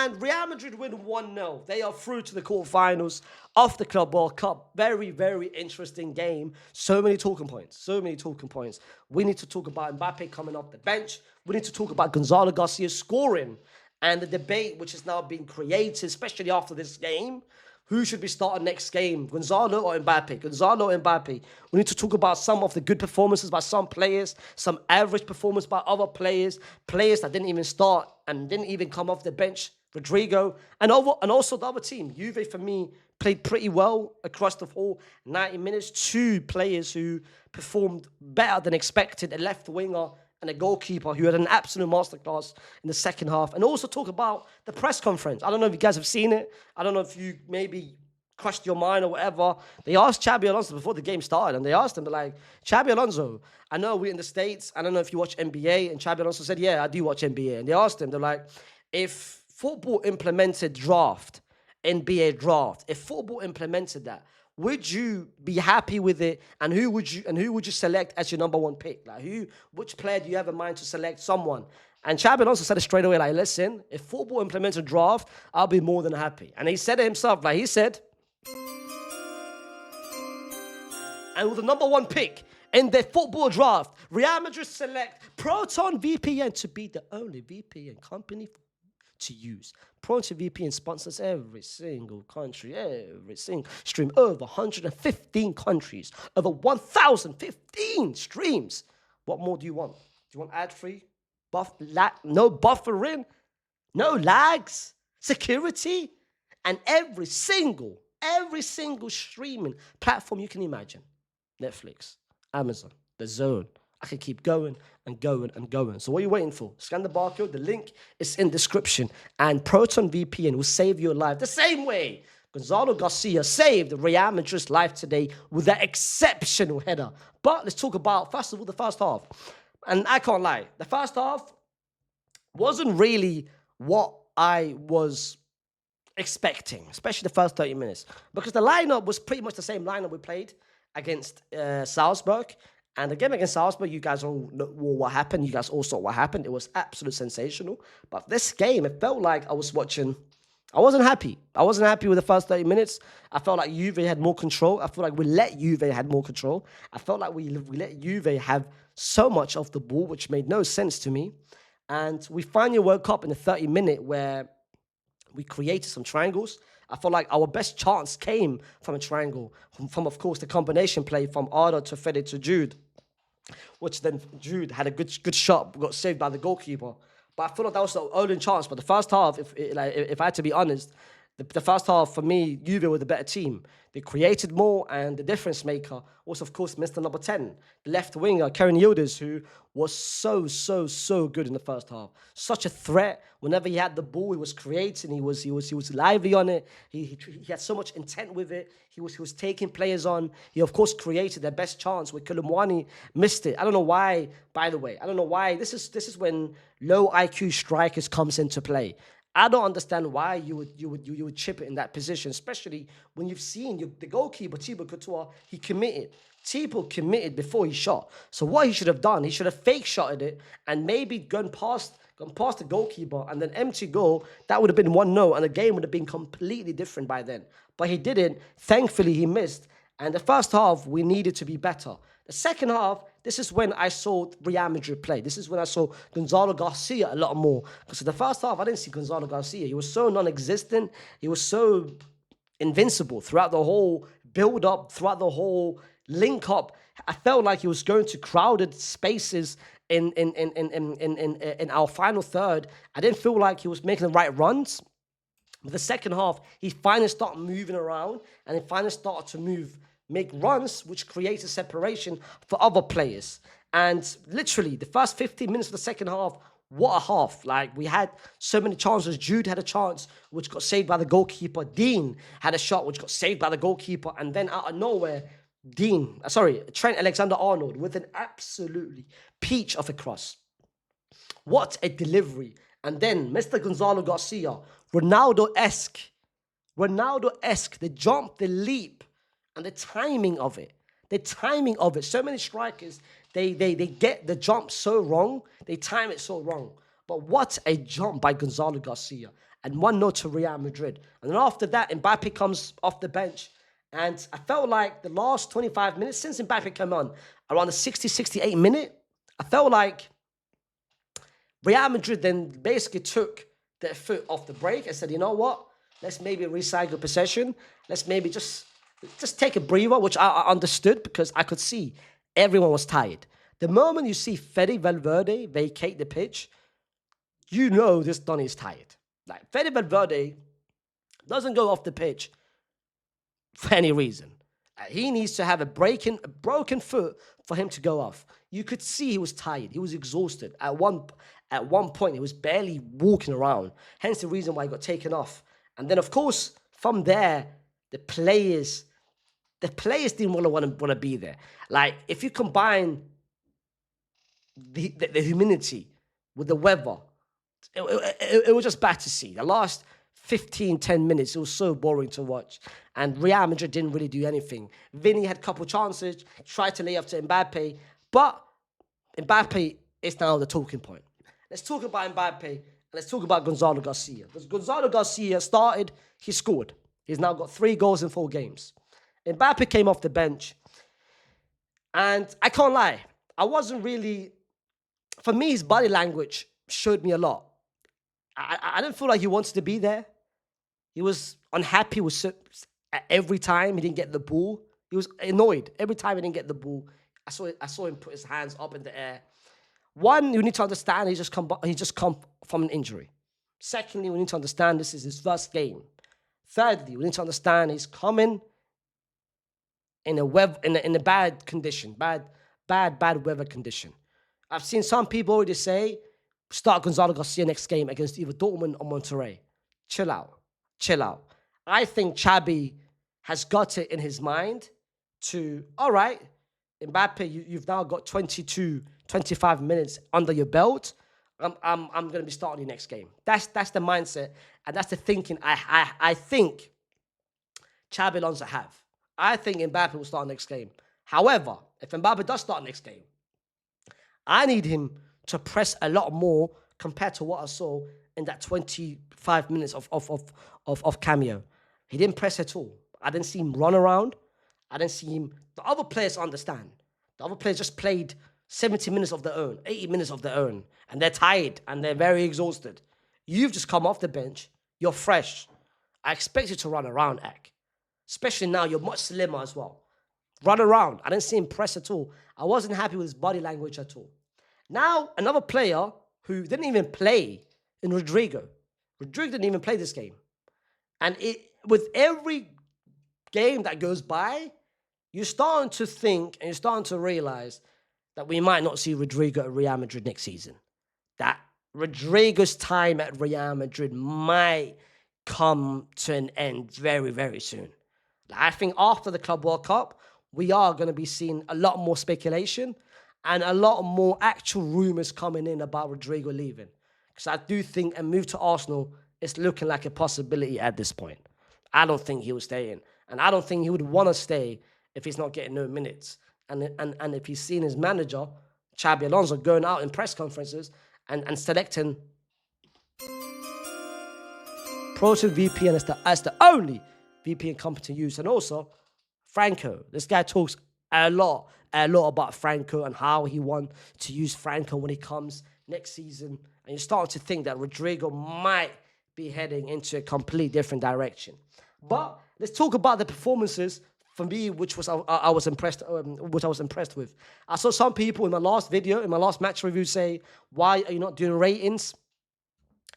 And Real Madrid win 1-0. They are through to the quarterfinals of the Club World Cup. Very, very interesting game. So many talking points. So many talking points. We need to talk about Mbappe coming off the bench. We need to talk about Gonzalo Garcia scoring. And the debate which is now being created, especially after this game. Who should be starting next game? Gonzalo or Mbappe? Gonzalo or Mbappe? We need to talk about some of the good performances by some players, some average performance by other players, players that didn't even start and didn't even come off the bench. Rodrigo, and also the other team. Juve, for me, played pretty well across the whole 90 minutes. Two players who performed better than expected, a left winger and a goalkeeper who had an absolute masterclass in the second half. And also talk about the press conference. I don't know if you guys have seen it. I don't know if you maybe crushed your mind or whatever. They asked Xabi Alonso before the game started, and they asked him, they're like, Xabi Alonso, I know we're in the States. I don't know if you watch NBA. And Xabi Alonso said, yeah, I do watch NBA. And they asked him, they're like, if football implemented draft, NBA draft, if football implemented that, would you be happy with it? And who would you select as your number one pick? Like which player do you have in mind to select someone? And Xabi Alonso said it straight away, like, listen, if football implements a draft, I'll be more than happy. And he said it himself, like he said, and with the number one pick in the football draft, Real Madrid select Proton VPN to be the only VPN company to use. Proton VPN sponsors every single country, every single stream, over 115 countries, over 1,015 streams. What more do you want? Do you want ad-free? No buffering? No lags? Security? And every single streaming platform you can imagine. Netflix, Amazon, The Zone. I can keep going and going and going. So what are you waiting for? Scan the barcode. The link is in description. And Proton VPN will save your life the same way Gonzalo Garcia saved Real Madrid's life today with that exceptional header. But let's talk about, first of all, the first half. And I can't lie. The first half wasn't really what I was expecting, especially the first 30 minutes. Because the lineup was pretty much the same lineup we played against Salzburg. And the game against Salzburg, you guys all know what happened. You guys all saw what happened. It was absolutely sensational. But this game, it felt like I was watching. I wasn't happy. I wasn't happy with the first 30 minutes. I felt like Juve had more control. I felt like we let Juve have more control. I felt like we let Juve have so much of the ball, which made no sense to me. And we finally woke up in the 30-minute where we created some triangles. I felt like our best chance came from a triangle, from of course, the combination play from Arda to Fede to Jude, which then Jude had a good shot, got saved by the goalkeeper. But I feel like that was the only chance. But the first half, if I had to be honest, the first half, for me, Juve were the better team. They created more, and the difference maker was, of course, Mr. Number 10, the left winger, Karen Yildiz, who was so good in the first half. Such a threat. Whenever he had the ball, he was creating. He was lively on it. He had so much intent with it. He was taking players on. He, of course, created their best chance where Kolomwani missed it. I don't know why, by the way. I don't know why. This is when low IQ strikers comes into play. I don't understand why you would chip it in that position, especially when you've seen the goalkeeper, Thibaut Courtois, he committed. Thibaut committed before he shot. So what he should have done, he should have fake shotted it and maybe gone past the goalkeeper and then empty goal. That would have been 1-0 and the game would have been completely different by then. But he didn't. Thankfully, he missed. And the first half, we needed to be better. The second half, this is when I saw Real Madrid play. This is when I saw Gonzalo Garcia a lot more. Because in the first half, I didn't see Gonzalo Garcia. He was so non-existent. He was so invincible throughout the whole build-up, throughout the whole link-up. I felt like he was going to crowded spaces in our final third. I didn't feel like he was making the right runs. But the second half, he finally started moving around and he finally started to make runs, which creates a separation for other players. And literally, the first 15 minutes of the second half, what a half. Like, we had so many chances. Jude had a chance, which got saved by the goalkeeper. Dean had a shot, which got saved by the goalkeeper. And then out of nowhere, Trent Alexander-Arnold with an absolutely peach of a cross. What a delivery. And then Mr. Gonzalo Garcia, Ronaldo-esque, the jump, the leap, and the timing of it. So many strikers, they get the jump so wrong. They time it so wrong. But what a jump by Gonzalo Garcia. and 1-0 to Real Madrid. And then after that, Mbappe comes off the bench. And I felt like the last 25 minutes, since Mbappe came on, around the 60, 68 minute, I felt like Real Madrid then basically took their foot off the brake and said, you know what? Let's maybe recycle possession. Let's maybe just take a breather, which I understood because I could see everyone was tired. The moment you see Fede Valverde vacate the pitch, you know this Donny is tired. Like, Fede Valverde doesn't go off the pitch for any reason. He needs to have a broken foot for him to go off. You could see he was tired. He was exhausted. At one point, he was barely walking around. Hence the reason why he got taken off. And then, of course, from there, the players didn't want to be there. Like, if you combine the humidity with the weather, it was just bad to see. The last 10 minutes, it was so boring to watch. And Real Madrid didn't really do anything. Vinny had a couple chances, tried to lay up to Mbappe, but Mbappe is now the talking point. Let's talk about Mbappe, and let's talk about Gonzalo Garcia. Because Gonzalo Garcia started, he scored. He's now got 3 goals in 4 games. Mbappe came off the bench, and I can't lie, I wasn't really... For me, his body language showed me a lot. I didn't feel like he wanted to be there. He was unhappy with every time he didn't get the ball. He was annoyed every time he didn't get the ball. I saw him put his hands up in the air. One, you need to understand he just come from an injury. Secondly, we need to understand this is his first game. Thirdly, we need to understand he's coming in a bad condition, bad weather condition. I've seen some people already say, start Gonzalo Garcia next game against either Dortmund or Monterrey. Chill out. I think Xabi has got it in his mind to, all right, Mbappe, you've now got 22, 25 minutes under your belt. I'm going to be starting you next game. That's the mindset, and that's the thinking I think Xabi Alonso have. I think Mbappe will start next game. However, if Mbappe does start next game, I need him to press a lot more compared to what I saw in that 25 minutes of cameo. He didn't press at all. I didn't see him run around. I didn't see him... The other players understand. The other players just played 70 minutes of their own, 80 minutes of their own, and they're tired and they're very exhausted. You've just come off the bench. You're fresh. I expect you to run around, Ek. Especially now, you're much slimmer as well. Run around. I didn't see him press at all. I wasn't happy with his body language at all. Now, another player who didn't even play in Rodrigo. Rodrigo didn't even play this game. And with every game that goes by, you're starting to think and you're starting to realize that we might not see Rodrigo at Real Madrid next season. That Rodrigo's time at Real Madrid might come to an end very, very soon. I think after the Club World Cup, we are going to be seeing a lot more speculation and a lot more actual rumors coming in about Rodrigo leaving. Because I do think a move to Arsenal is looking like a possibility at this point. I don't think he will stay in. And I don't think he would want to stay if he's not getting no minutes. And if he's seen his manager, Xabi Alonso, going out in press conferences and selecting Proton VPN as the only VPN company to use. And also, Franco. This guy talks a lot about Franco and how he wants to use Franco when he comes next season. And you're starting to think that Rodrigo might be heading into a completely different direction. But let's talk about the performances for me, which I was impressed with. I saw some people in my last match review say, "Why are you not doing ratings?"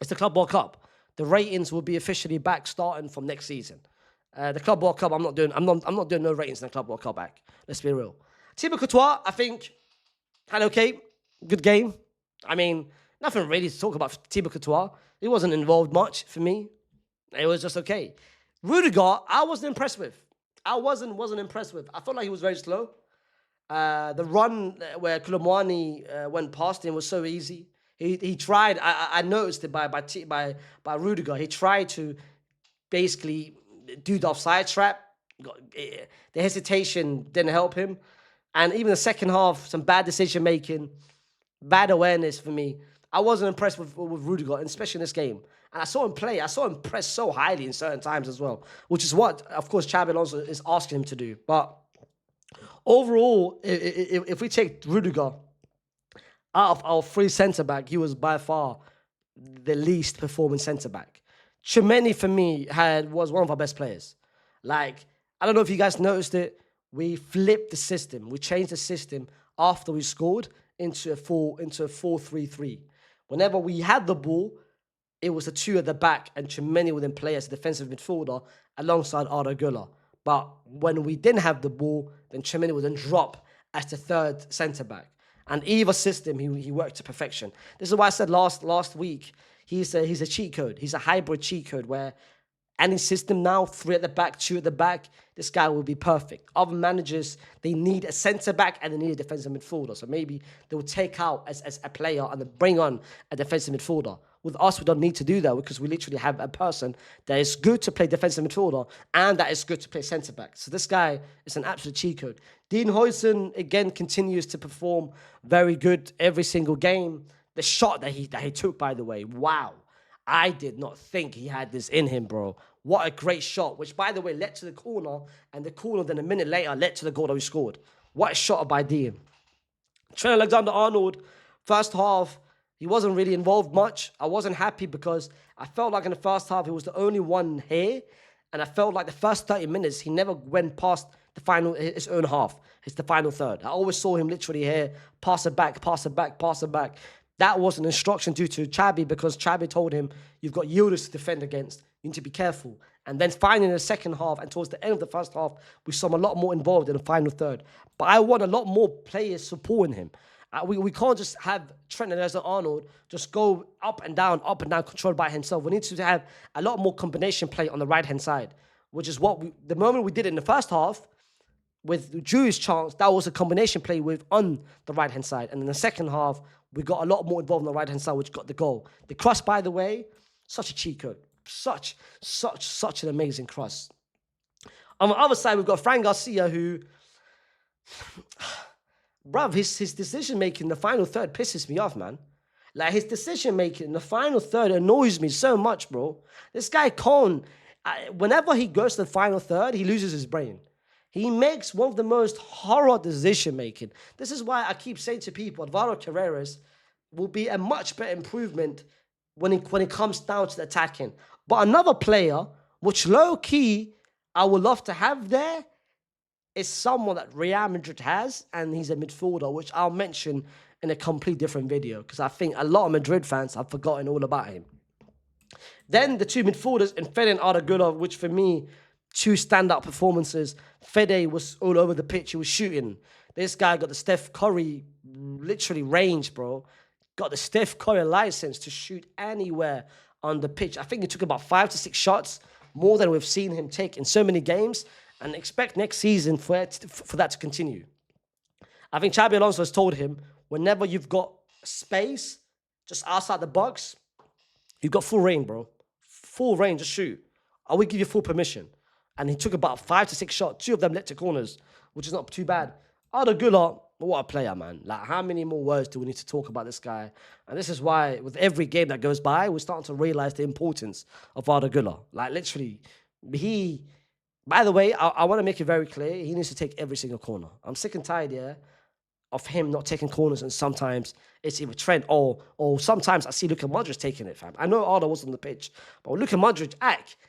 It's the Club World Cup. The ratings will be officially back starting from next season. The Club World Cup, I'm not doing no ratings in the Club World Cup back. Let's be real. Thibaut Courtois, I think, had okay, good game. I mean, nothing really to talk about for Thibaut Courtois. He wasn't involved much for me. It was just okay. Rudiger, I wasn't impressed with. I wasn't impressed with. I felt like he was very slow. The run where Colomwani went past him was so easy. He tried. I noticed it by Rudiger. He tried to basically do the offside trap. The hesitation didn't help him, and even the second half, some bad decision making, bad awareness for me. I wasn't impressed with Rudiger, especially in this game. And I saw him play. I saw him press so highly in certain times as well, which is what, of course, Xabi Alonso is asking him to do. But overall, if we take Rudiger out of our three centre-back, he was by far the least performing centre-back. Tchouaméni, for me, was one of our best players. Like, I don't know if you guys noticed it, we flipped the system. We changed the system after we scored into a 4-3-3. Whenever we had the ball, it was the two at the back, and Tchouaméni would then play as a defensive midfielder alongside Arda Güler. But when we didn't have the ball, then Tchouaméni would then drop as the third centre-back. And either system, he worked to perfection. This is why I said last week, he's a cheat code. He's a hybrid cheat code where any system now, 3 at the back, 2 at the back, this guy will be perfect. Other managers, they need a centre-back and they need a defensive midfielder. So maybe they will take out as a player and then bring on a defensive midfielder. With us, we don't need to do that because we literally have a person that is good to play defensive midfielder and that is good to play centre-back. So this guy is an absolute cheat code. Dean Huijsen, again, continues to perform very good every single game. The shot that he took, by the way, wow. I did not think he had this in him, bro. What a great shot, which, by the way, led to the corner, and the corner then a minute later led to the goal that we scored. What a shot by Dean. Trent Alexander-Arnold, first half, he wasn't really involved much. I wasn't happy because I felt like in the first half, he was the only one here, and I felt like the first 30 minutes, he never went past his own half. It's the final third. I always saw him literally here, pass it back, pass it back, pass it back. That was an instruction due to Xabi because Xabi told him, you've got Yildiz to defend against. You need to be careful. And then finally in the second half and towards the end of the first half, we saw him a lot more involved in the final third. But I want a lot more players supporting him. We can't just have Trent Alexander-Arnold just go up and down, controlled by himself. We need to have a lot more combination play on the right-hand side, which is what the moment we did it in the first half, with Drew's chance, that was a combination play on the right-hand side. And in the second half, we got a lot more involved on the right-hand side, which got the goal. The cross, by the way, such a cheat code. Such an amazing cross. On the other side, we've got Fran Garcia, who, bruv, his decision-making in the final third pisses me off, man. Like, his decision-making in the final third annoys me so much, bro. This guy can't, whenever he goes to the final third, he loses his brain. He makes one of the most horror decision-making. This is why I keep saying to people, Alvaro Carreras will be a much better improvement when it comes down to the attacking. But another player, which low-key I would love to have there, is someone that Real Madrid has, and he's a midfielder, which I'll mention in a complete different video, because I think a lot of Madrid fans have forgotten all about him. Then the two midfielders, in Fede and Arda Güler, which for me, two standout performances. Fede was all over the pitch. He was shooting. This guy got the Steph Curry literally range, bro. Got the Steph Curry license to shoot anywhere on the pitch. I think he took about 5 to 6 shots, more than we've seen him take in so many games, and expect next season for that to continue. I think Xabi Alonso has told him, whenever you've got space just outside the box, you've got full reign, bro. Full reign, just shoot. I will give you full permission. And he took about 5 to 6 shots. 2 of them led to corners, which is not too bad. Arda Güler, what a player, man. Like, how many more words do we need to talk about this guy? And this is why, with every game that goes by, we're starting to realize the importance of Arda Güler. Like, literally, by the way, I want to make it very clear, he needs to take every single corner. I'm sick and tired, of him not taking corners, and sometimes it's either Trent or sometimes I see Luka Modric taking it, fam. I know Arda was on the pitch, but Luka Modric,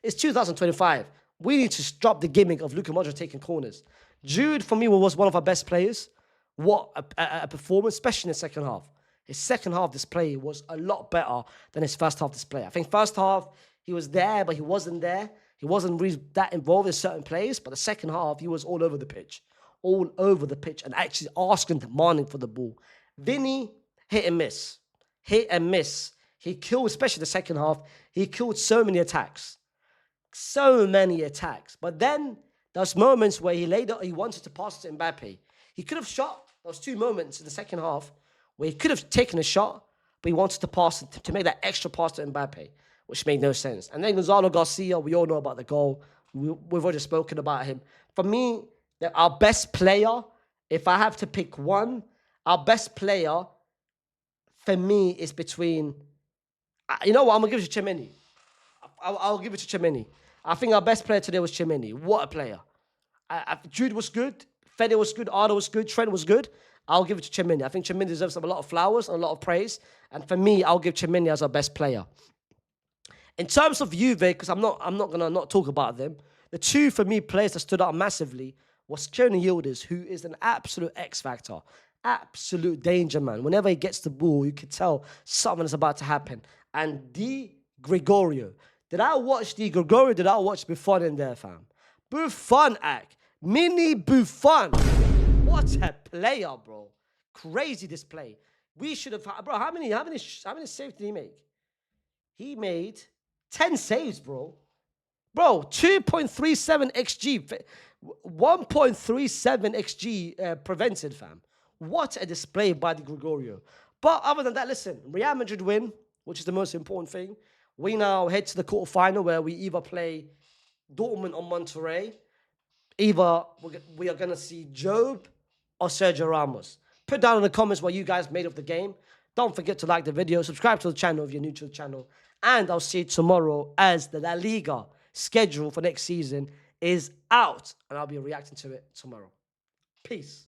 it's 2025. We need to drop the gimmick of Luka Modric taking corners. Jude, for me, was one of our best players. What a performance, especially in the second half. His second half display was a lot better than his first half display. I think first half, he was there, but he wasn't there. He wasn't really that involved in certain plays, but the second half, he was all over the pitch. All over the pitch and actually asking, demanding for the ball. Vinny, hit and miss. Hit and miss. He killed, especially the second half, he killed so many attacks. So many attacks. But then, there's moments where he wanted to pass to Mbappe. He could have shot. There was 2 moments in the second half where he could have taken a shot, but he wanted to pass to make that extra pass to Mbappe, which made no sense. And then Gonzalo Garcia, we all know about the goal. We've already spoken about him. For me, our best player, if I have to pick one, our best player for me is between, you know what, I'm going to give you Tchouaméni. I'll give it to Chimeni. I think our best player today was Chimeni. What a player. Jude was good. Fede was good. Arda was good. Trent was good. I'll give it to Chimeni. I think Chimeni deserves a lot of flowers and a lot of praise. And for me, I'll give Chimeni as our best player. In terms of Juve, because I'm not gonna not talk about them. The two for me players that stood out massively was Kieran Yildiz, who is an absolute X factor, absolute danger man. Whenever he gets the ball, you can tell something is about to happen. And Di Gregorio. Did I watch Di Gregorio? Did I watch Buffon in there, fam? Buffon act. Mini Buffon. What a player, bro. Crazy display. We should have, bro, how many saves did he make? He made 10 saves, bro. Bro, 2.37 XG, 1.37 XG prevented, fam. What a display by Di Gregorio. But other than that, listen, Real Madrid win, which is the most important thing. We now head to the quarterfinal where we either play Dortmund or Monterrey. Either we are going to see Job or Sergio Ramos. Put down in the comments what you guys made of the game. Don't forget to like the video, subscribe to the channel if you're new to the channel. And I'll see you tomorrow as the La Liga schedule for next season is out. And I'll be reacting to it tomorrow. Peace.